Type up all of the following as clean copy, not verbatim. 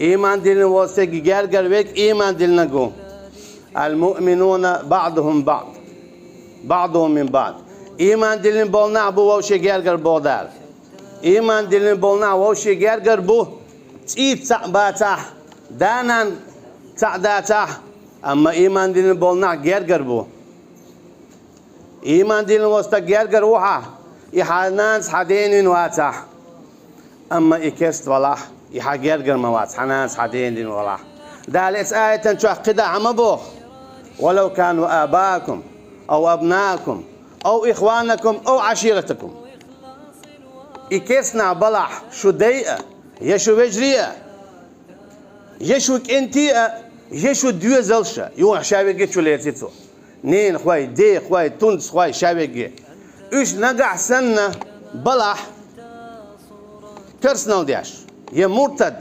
إيمان دلنا وستجي جرجر بيك إيمان دلنا جو المؤمنون بعضهم بعضهم من بعض إيمان دلنا بولنا بو وشي جرجر بودال إيمان دلنا بولنا وشي جرجر بو تيت باتح دانا تعداتح أما إيمان دلنا بولنا جرجر بو إيمان دلنا وستا جرجر وحا إحنانس حدين واتح أما إكست والله يحجر موات حناس حدين دين والله دالت آية تنشق عم بوخ ولو كانوا آباءكم أو أبناءكم أو إخوانكم أو عشيرتكم إكسنا بلح شو ديئة يشو وجريئة يشوك انتي يشو ديو زلشة يوح شابك شو ليتيتو نين خواي دي خواي تونس خواي شابك إيش نقع سنة بلح كرسنال دياش يا مرتد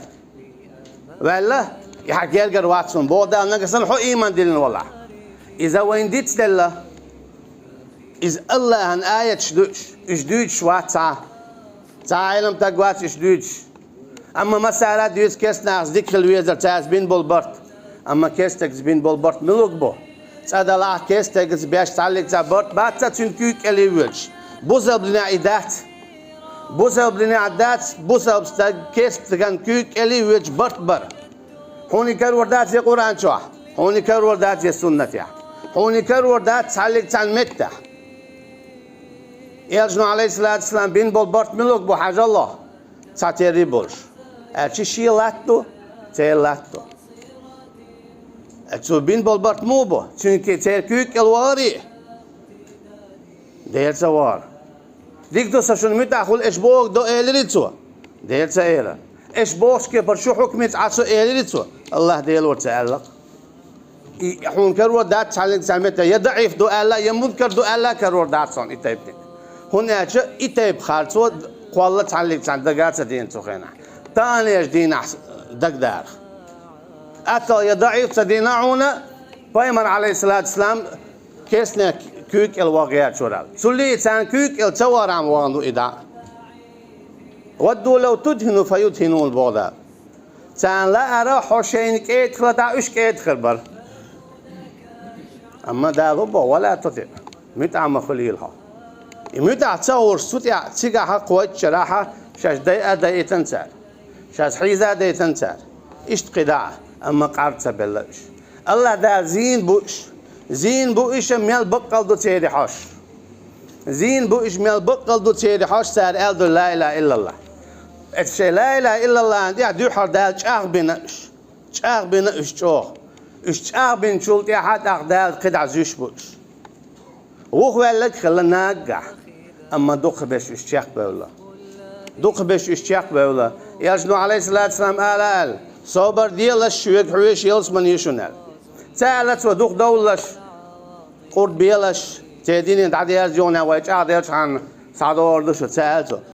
ولا يحكي يرجع واتسون بودا نقصن حو إيمان دلنا والله إذا وين ديت دلنا إذا الله عن آية شدوش واتسا تعلم تقوات شدوش أما مسألة ديوس كيسنا ذكر الويزر تاز بين بولبرت أما كيستكس بين بولبرت ملوك بو صاد الله كيستكس بيش تعلق تبرت بعد تنكيك اللي وجه بوزل بنا عدات بوسا بلنا عدات بوسا بستاج كيس بتكان كيك اللي ويج بر هوني كار وردات يا قرآن شو هوني كار وردات يا سنة يا هوني كار وردات تعلق عن متى يرجع عليه الصلاة والسلام بين بالبرت ملوك بحاجة الله تعتري بولش أشي شيء لاتو تيلاتو أشو بين بالبرت مو بو çünkü terkük الواري دير سوار ديكتو سشون متأخل إيش بوك دو إيلريتسو ديل سائلة إيش بوش كبر شو حكمت عصو إيلريتسو الله ديل ورتعلق يحون كرور دات تعلق سامته يضعيف دو ألا يمنكر دو ألا كرور دات صان إتايبتك هنا أشي إتايب خالصو قوالله تعلق سام دقات سدين سخينا تاني إيش دين دقدار أتا يضعيف سدين عونا فايمر عليه الصلاة والسلام كيسنا كيك الواقعات شورال سولي تان كيك التوار عم واندو إدا ودوا لو تدهنوا فيدهنوا البودا تان لا أرى حوشين كيدخل دا إيش كيدخل بر أما دا ربا ولا تطع متعم خليلها متع تصور ستع تيجا حق وجه شراحة شاش داي أداي تنسال شاش حيزة داي تنسال إيش قداع أما قارت بلش الله دا زين بوش زين بو إيش ميل بقل دو تيري حاش زين بو إيش ميل بقل دو تيري حاش سار ألدو لا إله إلا الله إتشي لا إله إلا الله عندي دو حردال تشاغ بنا إيش تشاغ بين شولت يا حد أغدال قدع زيش بوش وهو لك خلا ناقع أما دوخ بيش إشتياق بولا دوخ بيش إشتياق بولا يرجنو عليه الصلاة والسلام آل صوبر ديال الشويك حويش يلس من يشونال سالت ودوخ دولش قرد بيلش تدين تعدي يرجعون ويجعد يرجعن صعدوا أردش سالته